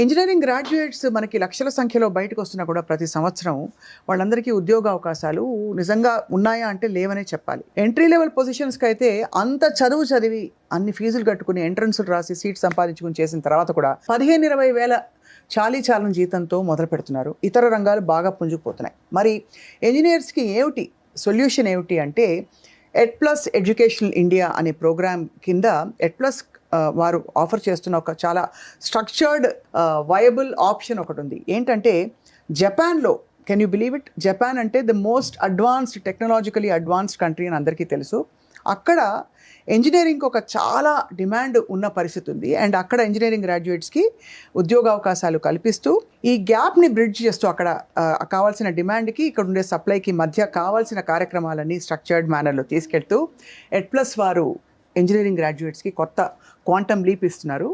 Engineering graduates మనకి లక్షల సంఖ్యలో బయటకు వస్తున్నా కూడా ప్రతి సంవత్సరం వాళ్ళందరికీ ఉద్యోగ అవకాశాలు నిజంగా ఉన్నాయా అంటే లేవనే చెప్పాలి. ఎంట్రీ లెవెల్ పొజిషన్స్కి అయితే అంత చదువు చదివి అన్ని ఫీజులు కట్టుకుని ఎంట్రన్స్లు రాసి సీట్ సంపాదించుకుని చేసిన తర్వాత కూడా 15-20 వేల చాలన జీతంతో మొదలు పెడుతున్నారు. ఇతర రంగాలు బాగా పుంజుకుపోతున్నాయి. మరి ఇంజనీర్స్కి ఏమిటి సొల్యూషన్ ఏమిటి అంటే ఎడ్ప్లస్ ఎడ్యుకేషనల్ ఇండియా అనే ప్రోగ్రామ్ కింద ఎడ్ప్లస్ వారు ఆఫర్ చేస్తున్న ఒక చాలా స్ట్రక్చర్డ్ వయబుల్ ఆప్షన్ ఒకటి ఉంది. ఏంటంటే జపాన్లో, can you believe it, Japan అంటే the most advanced, technologically advanced country అని అందరికీ తెలుసు. అక్కడ ఇంజనీరింగ్కి ఒక చాలా డిమాండ్ ఉన్న పరిస్థితి ఉంది. అండ్ అక్కడ ఇంజనీరింగ్ గ్రాడ్యుయేట్స్కి ఉద్యోగ అవకాశాలు కల్పిస్తూ ఈ గ్యాప్ని బ్రిడ్జ్ చేస్తూ అక్కడ కావాల్సిన డిమాండ్కి ఇక్కడ ఉండే సప్లైకి మధ్య కావాల్సిన కార్యక్రమాలన్నీ స్ట్రక్చర్డ్ మేనర్లో తీసుకెళ్తూ ఎడ్ప్లస్ వారు ఇంజనీరింగ్ గ్రాడ్యుయేట్స్కి కొత్త క్వాంటమ్ లీప్ ఇస్తున్నారు.